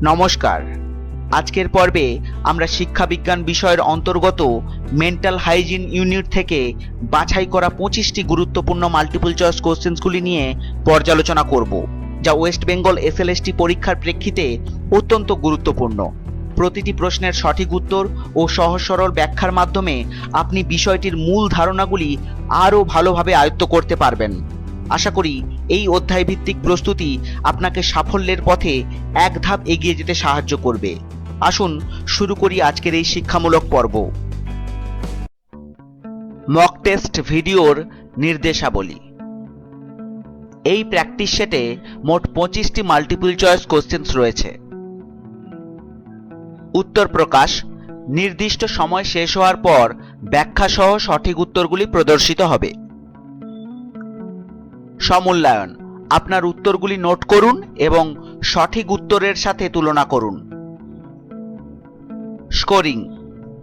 নমস্কার। আজকের পর্বে আমরা শিক্ষাবিজ্ঞান বিষয়ের অন্তর্গত মেন্টাল হাইজিন ইউনিট থেকে বাছাই করা 25টি গুরুত্বপূর্ণ মাল্টিপল চয়েস কোশ্চেন্সগুলি নিয়ে পর্যালোচনা করব, যা ওয়েস্ট বেঙ্গল এসএলএসটি পরীক্ষার প্রেক্ষিতে অত্যন্ত গুরুত্বপূর্ণ। প্রতিটি প্রশ্নের সঠিক উত্তর ও সহজ সরল ব্যাখ্যার মাধ্যমে আপনি বিষয়টির মূল ধারণাগুলি আরও ভালোভাবে আয়ত্ত করতে পারবেন। আশা করি এই অধ্যায়ভিত্তিক প্রস্তুতি আপনাকে সাফল্যের পথে এক ধাপ এগিয়ে যেতে সাহায্য করবে। আসুন শুরু করি আজকের এই শিক্ষামূলক পর্ব। মক টেস্ট ভিডিওর নির্দেশাবলী। এই প্র্যাকটিস সেটে মোট 25টি মাল্টিপল চয়েস কোশ্চেন্স রয়েছে। উত্তর প্রকাশ: নির্দিষ্ট সময় শেষ হওয়ার পর ব্যাখ্যা সহ সঠিক উত্তরগুলি প্রদর্শিত হবে। সমূল্যায়ন: আপনার উত্তরগুলি নোট করুন এবং সঠিক উত্তরের সাথে তুলনা করুন। স্কোরিং: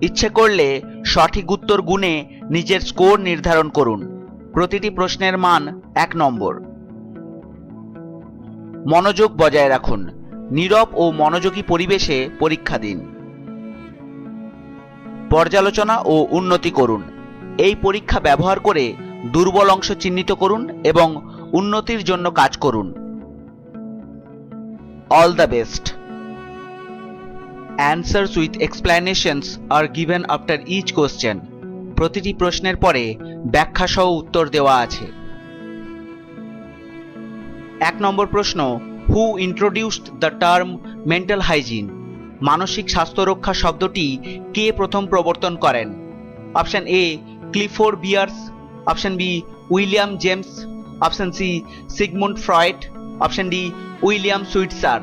ইচ্ছে করলে সঠিক উত্তর গুণে নিজের স্কোর নির্ধারণ করুন। প্রতিটি প্রশ্নের মান 1 নম্বর। মনোযোগ বজায় রাখুন। নীরব ও মনোযোগী পরিবেশে পরীক্ষা দিন। পর্যালোচনা ও উন্নতি করুন: এই পরীক্ষা ব্যবহার করে দুর্বল অংশ চিহ্নিত করুন এবং উন্নতির জন্য কাজ করুন। All the best. Answers with explanations are given after each question. প্রতিটি প্রশ্নের পরে ব্যাখ্যা সহ উত্তর দেওয়া আছে। 1 নম্বর প্রশ্ন: who introduced the term mental hygiene? মানসিক স্বাস্থ্য রক্ষা শব্দটি কে প্রথম প্রবর্তন করেন? Option A Clifford Beers, option B William James, option C Sigmund Freud, option D William Sweetser.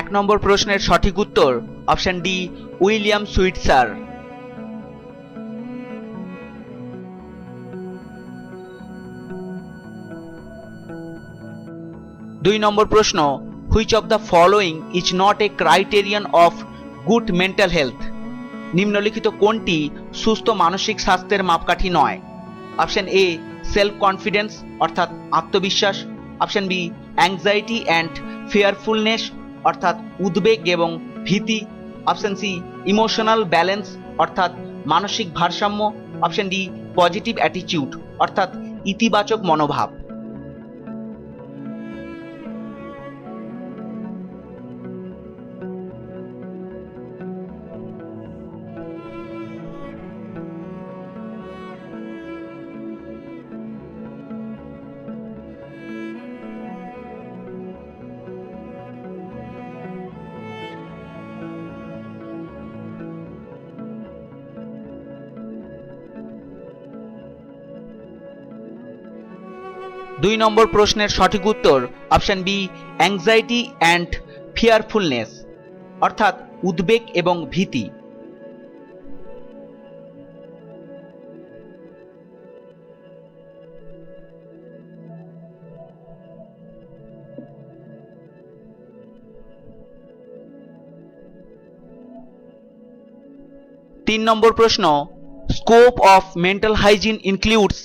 এক নম্বর প্রশ্নের সঠিক উত্তর option D William Sweetser. 2 number প্রশ্ন: which of the following is not a criterion of good mental health? নিম্নলিখিত কোনটি সুস্থ মানসিক স্বাস্থ্যের মাপকাঠি নয়? অপশন এ সেলফ কনফিডেন্স অর্থাৎ আত্মবিশ্বাস, option B anxiety and fearfulness অর্থাৎ উদ্বেগ এবং ভীতি, অপশন সি ইমোশনাল ব্যালেন্স অর্থাৎ মানসিক ভারসাম্য, অপশন ডি পজিটিভ অ্যাটিটিউড অর্থাৎ ইতিবাচক মনোভাব। দুই নম্বর প্রশ্নের সঠিক উত্তর option B anxiety and fearfulness অর্থাৎ উদ্বেগ এবং ভীতি। 3 নম্বর প্রশ্ন: scope of mental hygiene includes.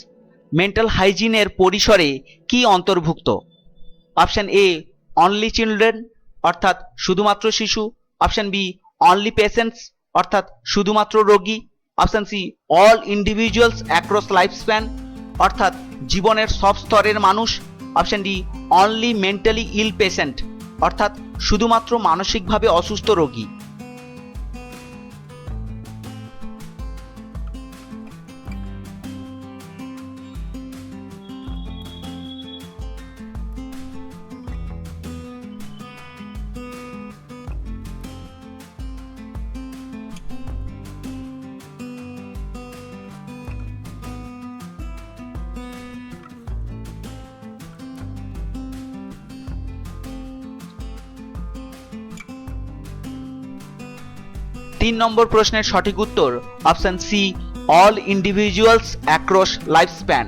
Mental হাইজিনের পরিসরে কি অন্তর্ভুক্ত? অপশন এ অনলি চিলড্রেন অর্থাৎ শুধুমাত্র শিশু, অপশন বি অনলি পেশেন্টস অর্থাৎ শুধুমাত্র রোগী, option C all individuals across life span অর্থাৎ জীবনের সব স্তরের মানুষ, option D only mentally ill patient অর্থাৎ শুধুমাত্র মানসিকভাবে অসুস্থ রোগী। তিন নম্বর প্রশ্নের সঠিক উত্তর option C, all individuals across life span,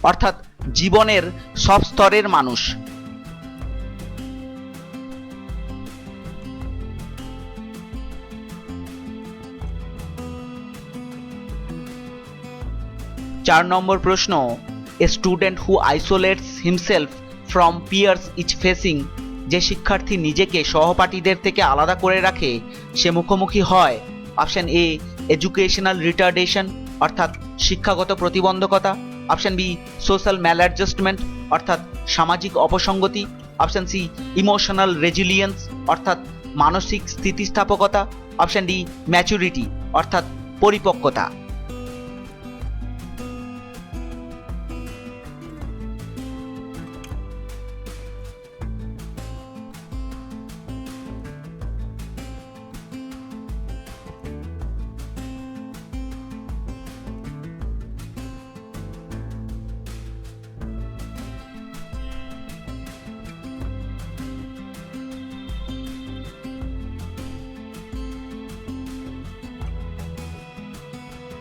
অর্থাৎ জীবনের সব স্তরের মানুষ। চার নম্বর প্রশ্ন, a student who isolates himself from peers is facing, যে শিক্ষার্থী নিজেকে সহপাঠীদের থেকে আলাদা করে রাখে সে মুখোমুখি হয় অপশন এ, এডুকেশনাল রিটার্ডেশন, অর্থাৎ শিক্ষাগত প্রতিবন্ধকতা, অপশন বি, সোশ্যাল ম্যালঅ্যাডজাস্টমেন্ট, অর্থাৎ সামাজিক অপসঙ্গতি, অপশন সি, ইমোশনাল রেজিলিয়েন্স, অর্থাৎ মানসিক স্থিতিস্থাপকতা, অপশন ডি, ম্যাচুরিটি, অর্থাৎ পরিপক্কতা।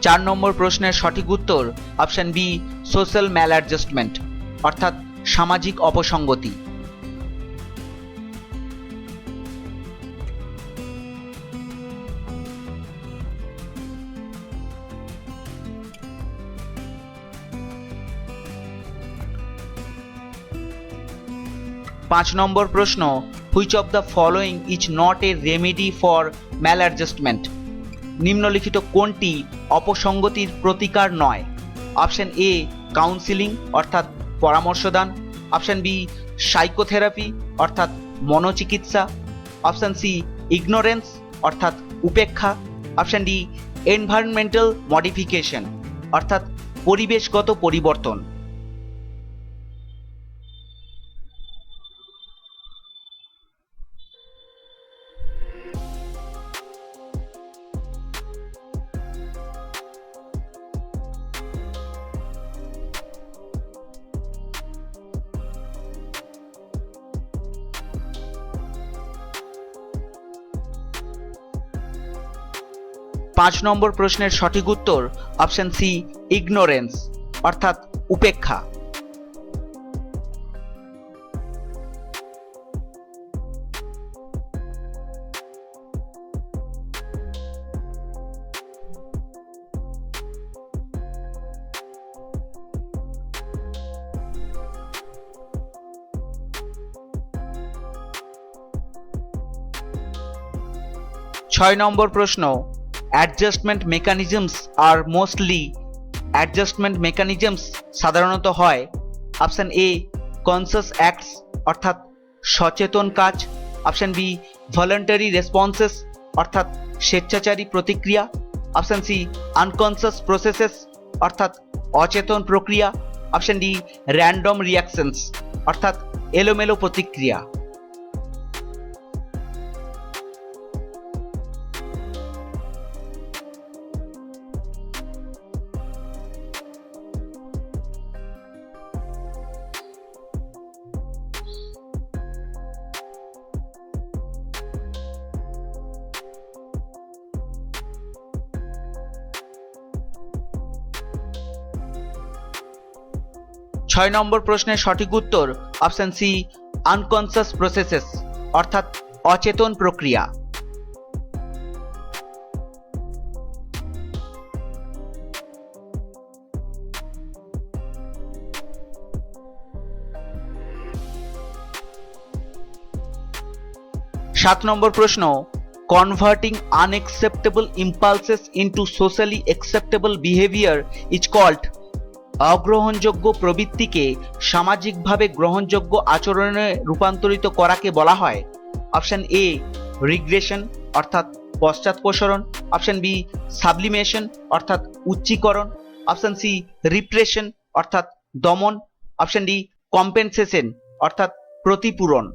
4 নম্বর প্রশ্নের সঠিক উত্তর অপশন বি, সোশ্যাল ম্যালঅ্যাডজাস্টমেন্ট, অর্থাৎ সামাজিক অপসঙ্গতি। পাঁচ নম্বর প্রশ্ন, which of the following is not a remedy for maladjustment, নিম্নলিখিত কোনটি অপসঙ্গতির প্রতিকার নয়? অপশন এ, কাউন্সিলিং, অর্থাৎ পরামর্শদান, অপশন বি, সাইকোথেরাপি, অর্থাৎ মনোচিকিৎসা, অপশন সি, ইগনোরেন্স, অর্থাৎ উপেক্ষা, অপশন ডি, এনভায়রনমেন্টাল মডিফিকেশন, অর্থাৎ পরিবেশগত পরিবর্তন। 5 নম্বর প্রশ্নের সঠিক উত্তর অপশন সি, ইগনোরেন্স, অর্থাৎ উপেক্ষা। ছয় নম্বর প্রশ্ন, অ্যাডজাস্টমেন্ট মেকানিজমস আর মোস্টলি, অ্যাডজাস্টমেন্ট মেকানিজমস সাধারণত হয় অপশন এ, কনসাস অ্যাক্টস, অর্থাৎ সচেতন কাজ, অপশন বি, ভলান্টারি রেসপন্সেস, অর্থাৎ স্বেচ্ছাচারী প্রতিক্রিয়া, অপশন সি, আনকনসাস প্রসেসেস, অর্থাৎ অচেতন প্রক্রিয়া, অপশন ডি, র্যান্ডম রিয়াকশনস, অর্থাৎ এলোমেলো প্রতিক্রিয়া। 6 নম্বর প্রশ্নের সঠিক উত্তর অপশন সি, আনকনসাস প্রসেসেস, অর্থাৎ অচেতন প্রক্রিয়া। 7 নম্বর প্রশ্ন, converting unacceptable impulses into socially acceptable behaviour is called, অগ্রহণযোগ্য প্রবৃত্তিকে সামাজিকভাবে গ্রহণযোগ্য আচরণে রূপান্তরিত করাকে বলা হয় অপশন এ, রিগ্রেশন, অর্থাৎ পশ্চাৎপসরণ, অপশন বি, সাবলিমেশন, অর্থাৎ উচ্চীকরণ, অপশন সি, রিপ্রেশন, অর্থাৎ দমন, অপশন ডি, কম্পেনসেশন, অর্থাৎ প্রতিপূরণ।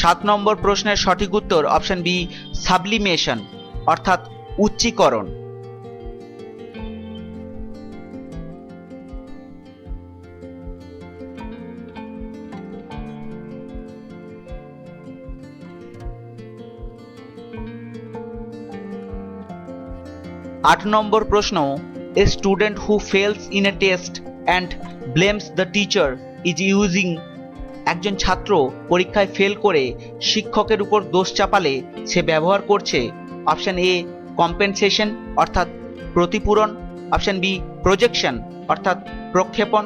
7 নম্বর প্রশ্নের সঠিক উত্তর অপশন বি সাবলিমেশন অর্থাৎ উচ্চীকরণ। 8 নম্বর প্রশ্ন, a student who fails in a test and blames the teacher is using. একজন ছাত্র পরীক্ষায় ফেল করে শিক্ষকের উপর দোষ চাপালে সে ব্যবহার করছে অপশন এ কম্পেনসেশন অর্থাৎ প্রতিপূরণ, অপশন বি প্রজেকশন অর্থাৎ প্রক্ষেপণ,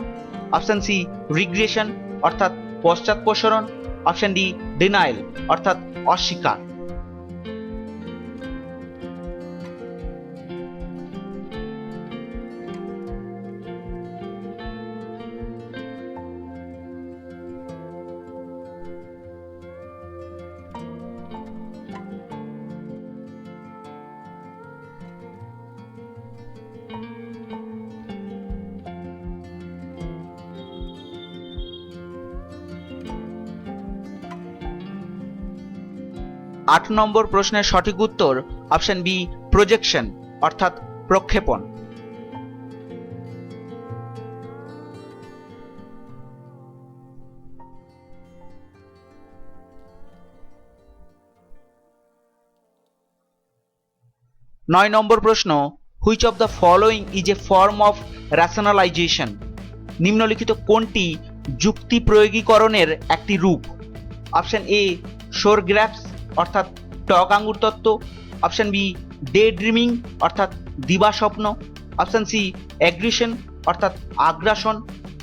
অপশন সি রিগ্রেশন অর্থাৎ পশ্চাৎপসরণ, অপশন ডি ডিনাইল অর্থাৎ অস্বীকার। আট নম্বর প্রশ্নের সঠিক উত্তর অপশন বি প্রজেকশন অর্থাৎ প্রক্ষেপণ। নয় নম্বর প্রশ্ন, which of the following is a form of rationalisation. নিম্নলিখিত কোনটি যুক্তি প্রয়োগীকরণের একটি রূপ? অপশন এ শোর গ্রাফস অর্থাৎ টক আঙ্গুর তত্ত্ব, অপশন বি ডে ড্রিমিং অর্থাৎ দিবা স্বপ্ন, অপশন সি অ্যাগ্রেশন অর্থাৎ আগ্রাসন,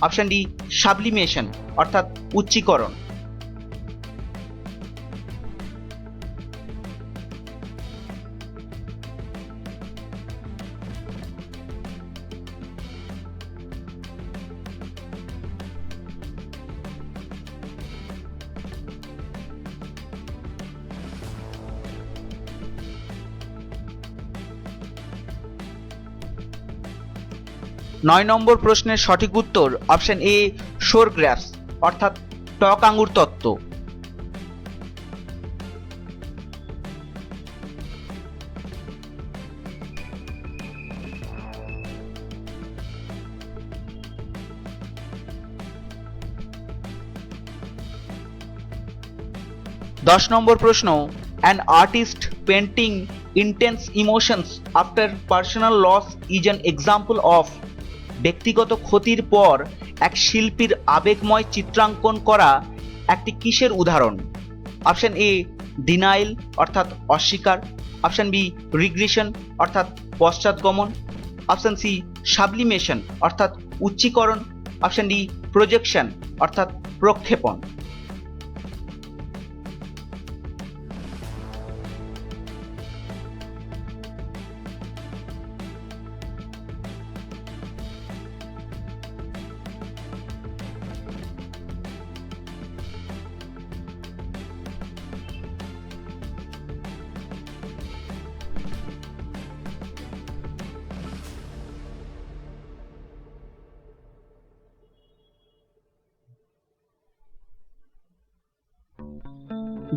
অপশন ডি সাবলিমেশন অর্থাৎ উচ্চীকরণ। নয় নম্বর প্রশ্নের সঠিক উত্তর অপশন এ শোর গ্রাফস অর্থাৎ টক আঙ্গুর তত্ত্ব। 10 নম্বর প্রশ্ন, an artist painting intense emotions after personal loss is an example of. ব্যক্তিগত ক্ষতির পর এক শিল্পীর আবেগময় চিত্রাঙ্কন করা একটি কিসের উদাহরণ? অপশন এ ডিনাইল অর্থাৎ অস্বীকার, অপশন বি রিগ্রেশন অর্থাৎ পশ্চাৎগমন, অপশন সি সাবলিমেশন অর্থাৎ উচ্চীকরণ, অপশন ডি প্রজেকশন অর্থাৎ প্রক্ষেপণ।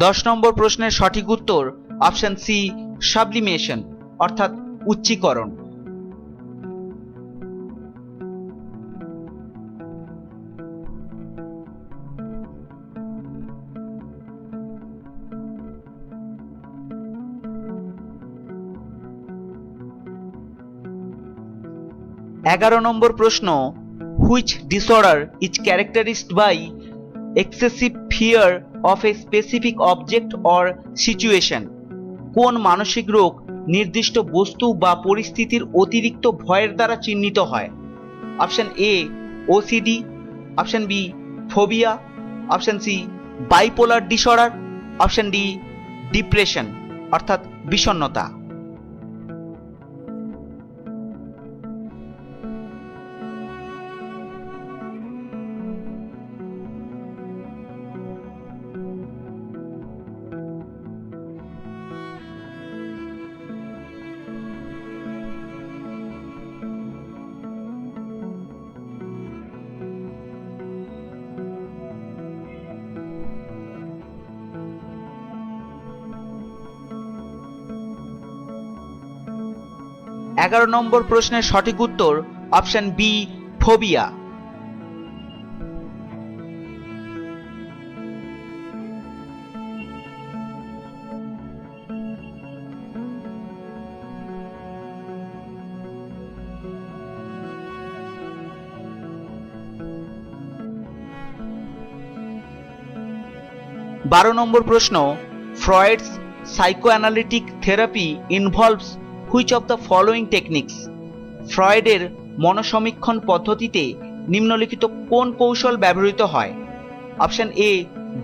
10 নম্বর প্রশ্নের সঠিক উত্তর অপশন সি সাবলিমেশন অর্থাৎ উচ্চীকরণ। 11 নম্বর প্রশ্ন, which disorder is characterised by excessive fear of a specific object or situation. কোন মানসিক রোগ নির্দিষ্ট বস্তু বা পরিস্থিতির অতিরিক্ত ভয়ের দ্বারা চিহ্নিত হয়? Option A OCD, option B phobia, option C bipolar disorder, option D depression অর্থাৎ বিষণ্ণতা। 11 নম্বর প্রশ্নের সঠিক উত্তর অপশন বি, ফোবিয়া। 12 নম্বর প্রশ্ন, Freud's psychoanalytic therapy involves which of the following techniques? ফ্রয়েডের মনসমীক্ষণ পদ্ধতিতে নিম্নলিখিত কোন কৌশল ব্যবহৃত হয়? অপশন এ,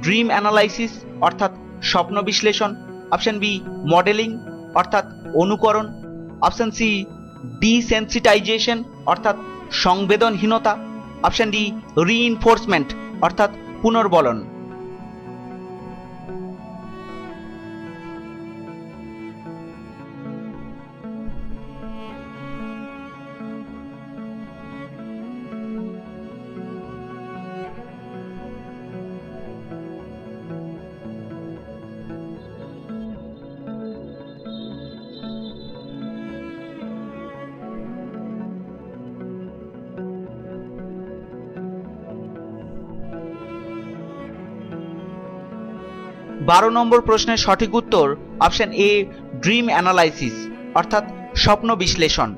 ড্রিম অ্যানালাইসিস অর্থাৎ স্বপ্ন বিশ্লেষণ। অপশন বি, মডেলিং অর্থাৎ অনুকরণ। অপশন সি, ডিসেন্সিটাইজেশন অর্থাৎ সংবেদনহীনতা। অপশন ডি, রিইনফোর্সমেন্ট অর্থাৎ পুনর্বলন। বারো নম্বর প্রশ্নের সঠিক উত্তর অপশন এ, ড্রিম অ্যানালাইসিস অর্থাৎ স্বপ্ন বিশ্লেষণ।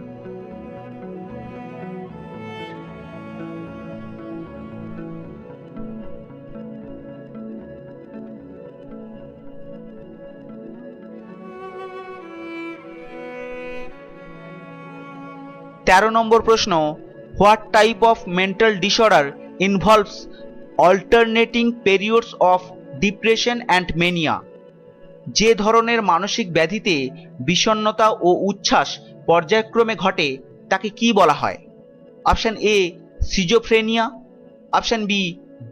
13 নম্বর প্রশ্ন, what type of mental disorder involves alternating periods of depression and mania? যে ধরনের মানসিক ব্যাধিতে বিষণ্ণতা ও উচ্ছ্বাস পর্যায়ক্রমে ঘটে তাকে কি বলা হয়? Option A, schizophrenia. Option B,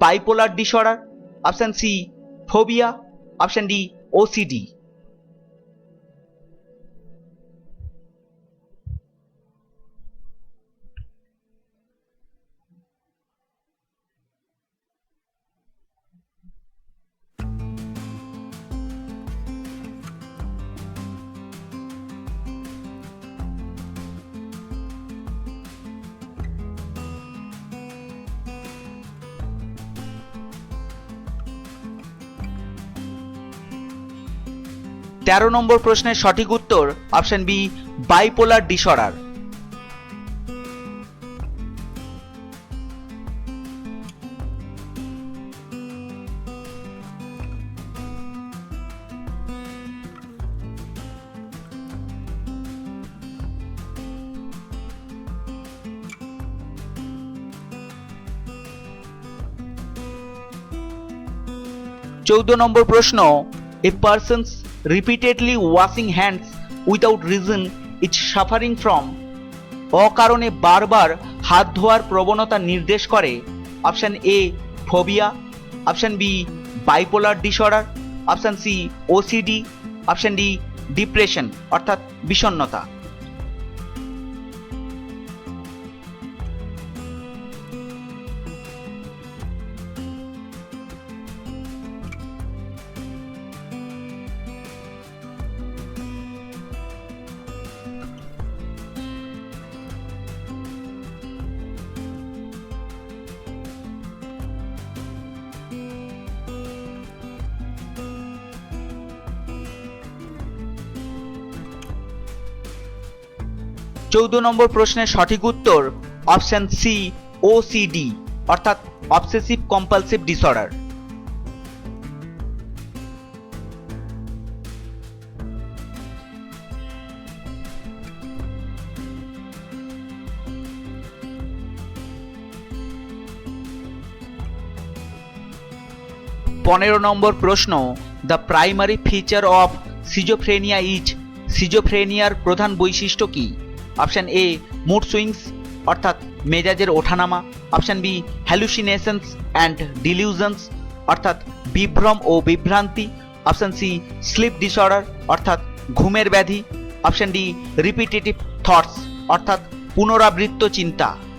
bipolar disorder. Option C, phobia. Option D, OCD. 13 নম্বর প্রশ্নের সঠিক উত্তর অপশন বি, বাইপোলার ডিসঅর্ডার। 14 নম্বর প্রশ্ন, a persons repeatedly washing hands without reason is suffering from? অকারণে বারবার হাত ধোয়ার প্রবণতা নির্দেশ করে। Option A, phobia. Option B, bipolar disorder. Option C, OCD. Option D, depression অর্থাৎ বিষণ্ণতা। 14 নম্বর প্রশ্নের সঠিক উত্তর অপশন সি, ওসিডি অর্থাৎ অবসেসিভ কম্পালসিভ ডিসঅর্ডার। 15 নম্বর প্রশ্ন, the primary feature of schizophrenia is? সিজোফ্রেনিয়ার প্রধান বৈশিষ্ট্য কি? অপশন এ, মুড সুইংস অর্থাৎ মেজাজের ওঠানামা। Option B, hallucinations and delusions অর্থাৎ বিভ্রম ও বিভ্রান্তি। অপশন সি, স্লিপ ডিসঅর্ডার অর্থাৎ ঘুমের ব্যাধি। অপশন ডি, রিপিটেটিভ থটস অর্থাৎ পুনরাবৃত্ত চিন্তা। 16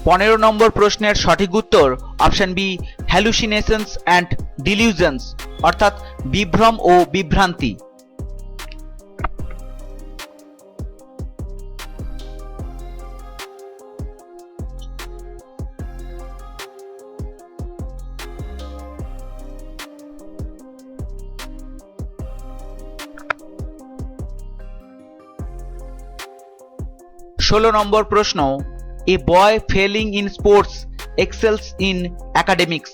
15 নম্বর প্রশ্নের সঠিক উত্তর option B hallucinations and delusions অর্থাৎ বিভ্রম ও বিভ্রান্তি। 16 নম্বর প্রশ্ন, a boy failing in sports excels in academics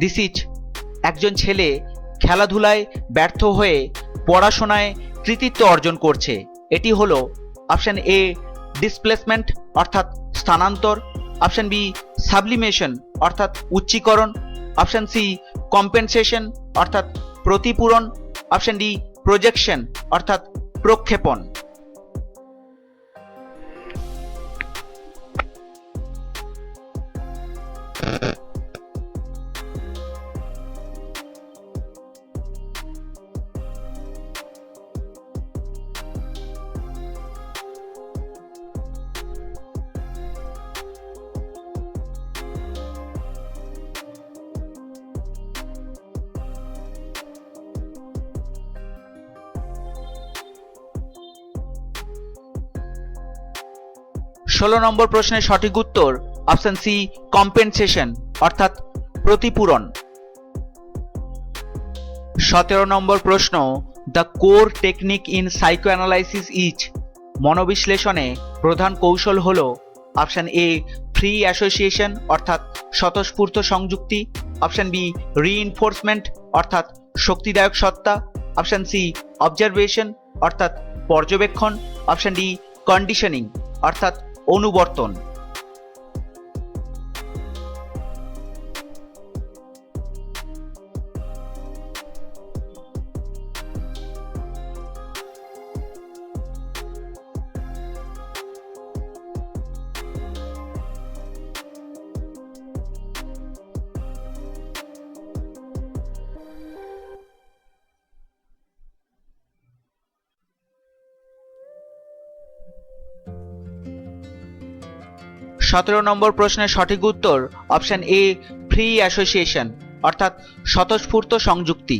this is, একজন ছেলে খেলাধুলায় ব্যর্থ হয়ে পড়াশোনায় কৃতিত্ব অর্জন করছে, এটি হলো অপশন এ ডিসপ্লেসমেন্ট অর্থাৎ স্থানান্তর, অপশন বি সাবলিমেশন অর্থাৎ উচ্চীকরণ, অপশন সি কম্পেনসেশন অর্থাৎ প্রতিপূরণ, অপশন ডি প্রজেকশন অর্থাৎ প্রক্ষেপণ। 16 নম্বর প্রশ্নের সঠিক উত্তর অপশন সি কম্পেনসেশন অর্থাৎ প্রতিপূরণ। 17 নম্বর প্রশ্ন, the core technique in psychoanalysis is, মনোবিশ্লেষণে প্রধান কৌশল হল অপশন এ ফ্রি অ্যাসোসিয়েশন অর্থাৎ স্বতঃস্ফূর্ত সংযুক্তি, অপশন বি রিইনফোর্সমেন্ট অর্থাৎ শক্তিদায়ক সত্তা, অপশন সি অবজারভেশন অর্থাৎ পর্যবেক্ষণ, অপশন ডি কন্ডিশনিং অর্থাৎ অনুবর্তন। 17 নম্বর প্রশ্নের সঠিক উত্তর অপশন এ ফ্রি অ্যাসোসিয়েশন অর্থাৎ স্বতঃস্ফূর্ত সংযুক্তি।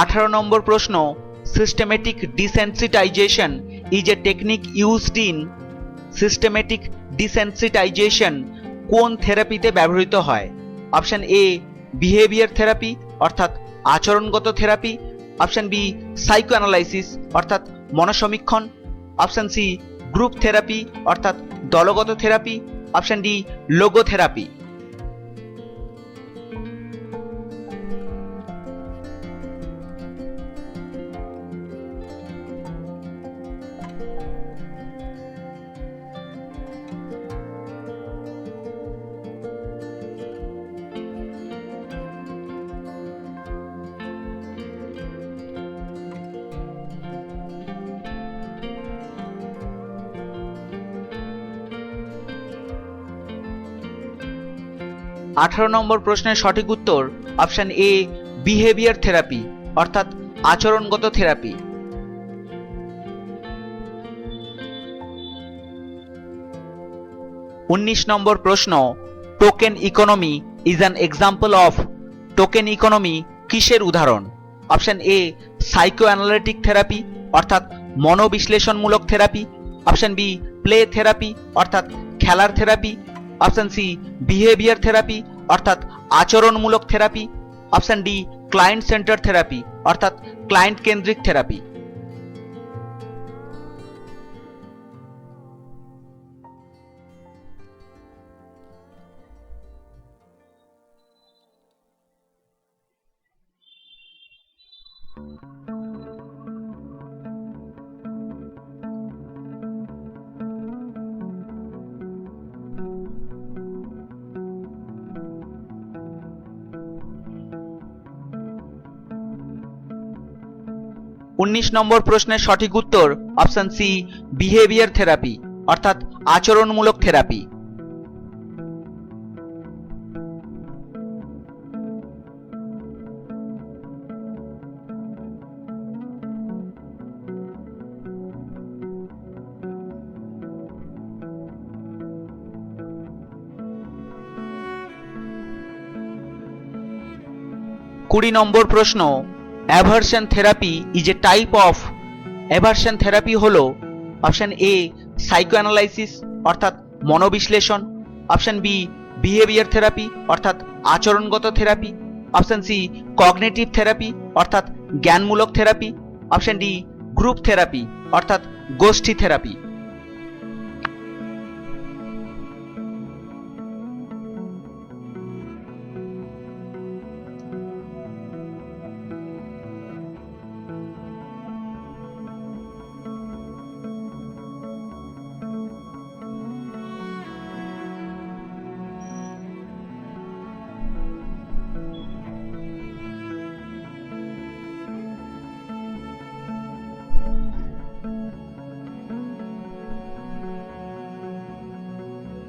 18 নম্বর প্রশ্ন, systematic desensitisation is a technique used in, systematic desensitisation কোন থেরাপিতে ব্যবহৃত হয়? অপশন এ বিহেভিয়ার থেরাপি অর্থাৎ আচরণগত থেরাপি, অপশন বি সাইকোঅ্যানালাইসিস অর্থাৎ মনসমীক্ষণ, অপশন সি গ্রুপ থেরাপি অর্থাৎ দলগত থেরাপি, অপশন ডি লোগোথেরাপি। 18 নম্বর প্রশ্নের সঠিক উত্তর অপশন এ বিহেভিয়ার থেরাপি অর্থাৎ আচরণগত থেরাপি। 19 নম্বর প্রশ্ন, token economy is an example of, token economy কিসের উদাহরণ? Option A psychoanalytic therapy অর্থাৎ মনোবিশ্লেষণমূলক therapy, option B play therapy অর্থাৎ খেলার therapy, option C behaviour therapy অর্থাৎ আচরণমূলক therapy, option D client centre therapy অর্থাৎ ক্লায়েন্ট কেন্দ্রিক থেরাপি। 19 নম্বর প্রশ্নের সঠিক উত্তর অপশন সি বিহেভিয়ার থেরাপি অর্থাৎ আচরণমূলক থেরাপি। 20 নম্বর প্রশ্ন, aversion therapy is a type of. Aversion therapy হলো অপশন এ সাইকোঅ্যানালাইসিস অর্থাৎ মনোবিশ্লেষণ, অপশন বি বিহেভিয়ার থেরাপি অর্থাৎ আচরণগত therapy, option C cognitive therapy অর্থাৎ জ্ঞানমূলক therapy, option D group therapy অর্থাৎ গোষ্ঠী থেরাপি।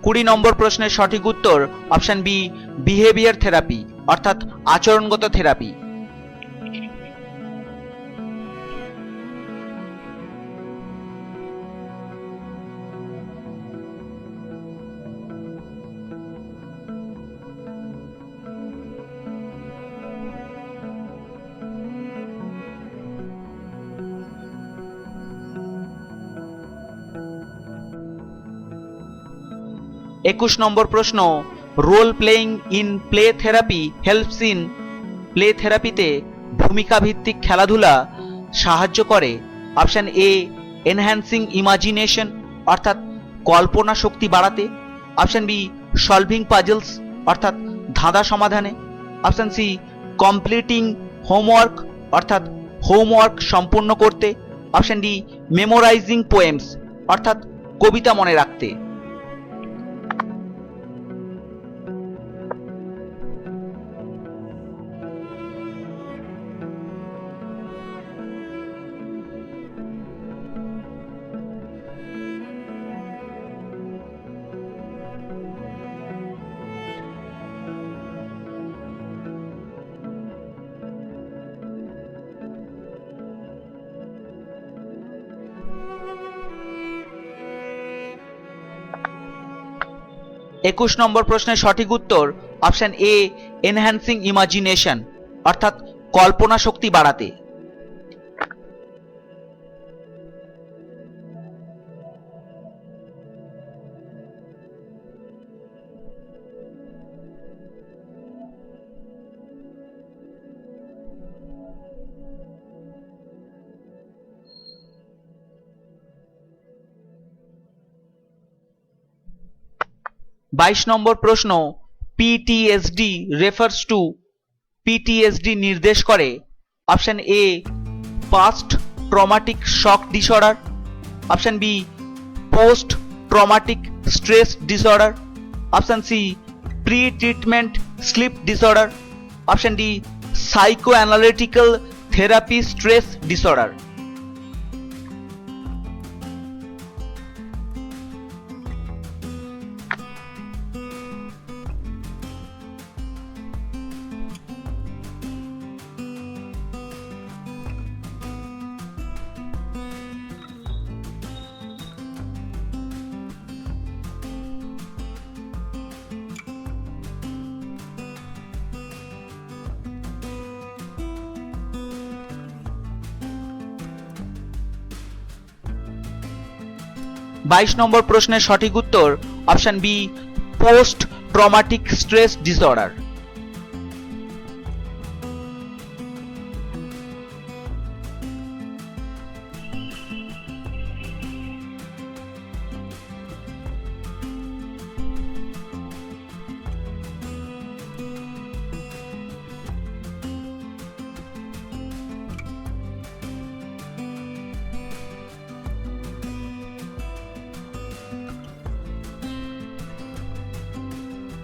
কুড়ি নম্বর প্রশ্নের সঠিক উত্তর অপশন বি বিহেভিয়ার থেরাপি অর্থাৎ আচরণগত থেরাপি। 21 নম্বর প্রশ্ন, role playing in play therapy helps in. Play থেরাপিতে ভূমিকা ভিত্তিক খেলাধুলা সাহায্য করে। অপশন এ এনহ্যান্সিং ইমাজিনেশন অর্থাৎ কল্পনা শক্তি বাড়াতে, অপশন বি সলভিং পাজলস অর্থাৎ ধাঁধা সমাধানে, অপশন সি কমপ্লিটিং হোমওয়ার্ক অর্থাৎ হোমওয়ার্ক সম্পূর্ণ করতে, অপশন ডি মেমোরাইজিং পোয়েমস অর্থাৎ কবিতা মনে রাখতে। একুশ নম্বর প্রশ্নের সঠিক উত্তর অপশন এ এনহ্যান্সিং ইমাজিনেশন অর্থাৎ কল্পনা শক্তি বাড়াতে। 22 নম্বর প্রশ্ন, পিটিএসডি রেফার্স টু। পিটিএসডি নির্দেশ করে option A past traumatic shock disorder, option B post traumatic stress disorder, option C pre treatment sleep disorder, option D psychoanalytical therapy stress disorder. 22 নম্বর প্রশ্নের সঠিক উত্তর option B post traumatic stress disorder.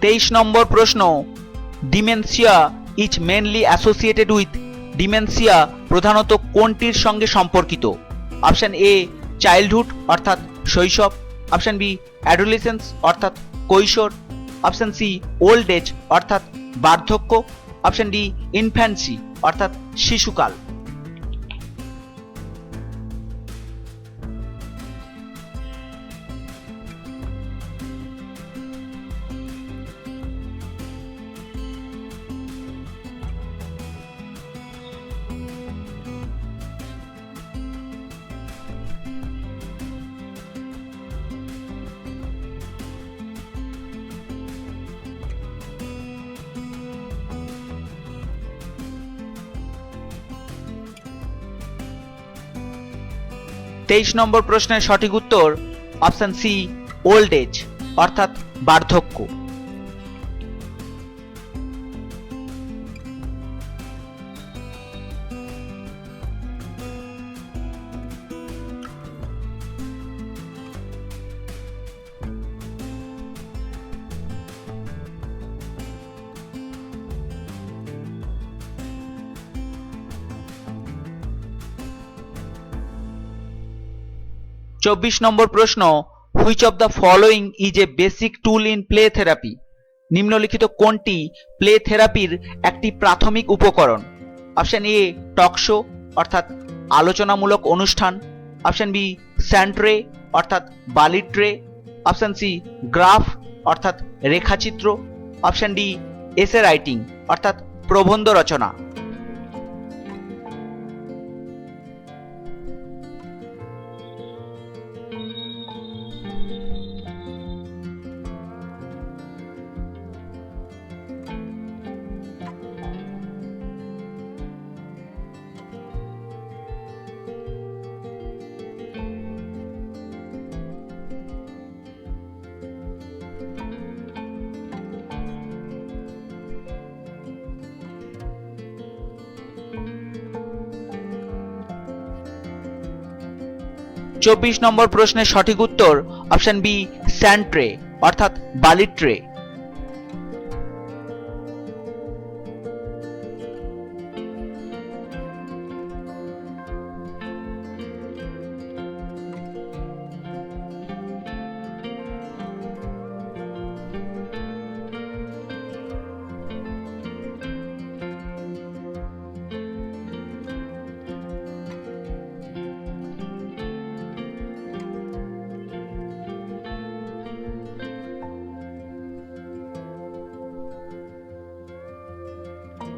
23 নম্বর প্রশ্ন, dementia is mainly associated with. Dementia প্রধানত কোনটির সঙ্গে সম্পর্কিত? অপশন এ চাইল্ডহুড অর্থাৎ শৈশব, অপশন বি অ্যাডোলেসেন্স অর্থাৎ কৈশোর, অপশন সি ওল্ড এজ অর্থাৎ বার্ধক্য, অপশন ডি ইনফ্যান্সি অর্থাৎ শিশুকাল। 23 নম্বর প্রশ্নের সঠিক উত্তর অপশন সি ওল্ড এজ অর্থাৎ বার্ধক্য। চব্বিশ নম্বর প্রশ্ন, which of the following is A basic tool in play therapy? নিম্নলিখিত কোনটি প্লে থেরাপির একটি প্রাথমিক উপকরণ? অপশন এ টক শো অর্থাৎ আলোচনামূলক অনুষ্ঠান, অপশন বি স্যান্ট্রে অর্থাৎ বালি ট্রে, অপশন সি গ্রাফ অর্থাৎ রেখাচিত্র, অপশন ডি এসে রাইটিং অর্থাৎ প্রবন্ধ রচনা। 24 নম্বর প্রশ্নের সঠিক উত্তর অপশন বি স্যান্ড ট্রে অর্থাৎ বালির ট্রে।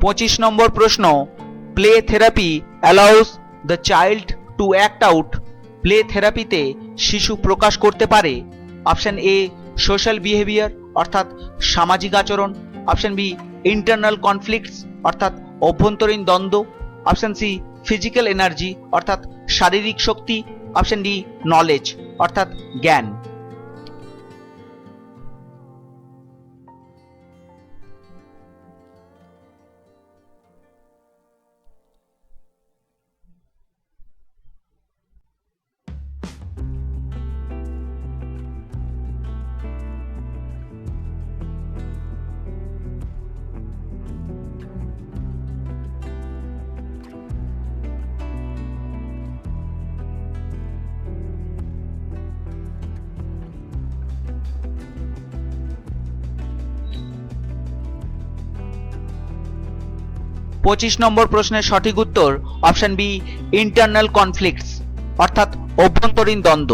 পঁচিশ নম্বর প্রশ্ন, play therapy allows the child to act out. Play থেরাপিতে শিশু প্রকাশ করতে পারে অপশন এ সোশ্যাল বিহেভিয়ার অর্থাৎ সামাজিক আচরণ, অপশন বি ইন্টারনাল কনফ্লিক্টস অর্থাৎ অভ্যন্তরীণ দ্বন্দ্ব, অপশন সি ফিজিক্যাল এনার্জি অর্থাৎ শারীরিক শক্তি, অপশন ডি নলেজ অর্থাৎ জ্ঞান। পঁচিশ নম্বর প্রশ্নের সঠিক উত্তর অপশন বি ইন্টারনাল কনফ্লিক্টস অর্থাৎ অভ্যন্তরীণ দ্বন্দ্ব।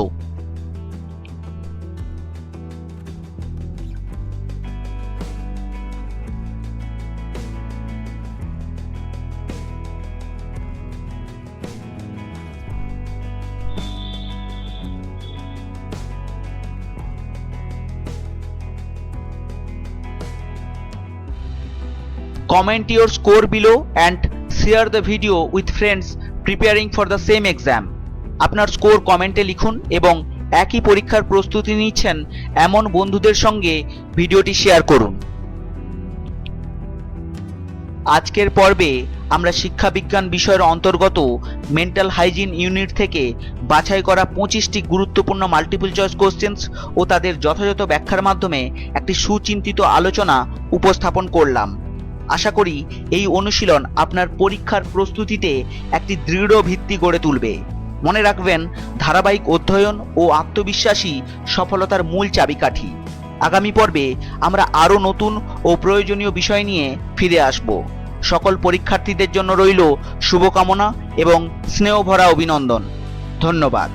Comment your score below and share the video with friends preparing for the same exam. আপনার স্কোর কমেন্টে লিখুন এবং একই পরীক্ষার প্রস্তুতি নিচ্ছেন এমন বন্ধুদের সঙ্গে ভিডিওটি শেয়ার করুন। আজকের পর্বে আমরা শিক্ষা বিজ্ঞান বিষয়ের অন্তর্গত মেন্টাল হাইজিন ইউনিট থেকে বাছাই করা 25টি গুরুত্বপূর্ণ মাল্টিপল চয়েস কোশ্চেন্স ও তাদের যথাযথ ব্যাখ্যার মাধ্যমে একটি সুচিন্তিত আলোচনা উপস্থাপন করলাম। আশা করি এই অনুশীলন আপনার পরীক্ষার প্রস্তুতিতে একটি দৃঢ় ভিত্তি গড়ে তুলবে। মনে রাখবেন, ধারাবাহিক অধ্যয়ন ও আত্মবিশ্বাসী সফলতার মূল চাবিকাঠি। আগামী পর্বে আমরা আরও নতুন ও প্রয়োজনীয় বিষয় নিয়ে ফিরে আসব। সকল পরীক্ষার্থীদের জন্য রইল শুভকামনা এবং স্নেহভরা অভিনন্দন। ধন্যবাদ।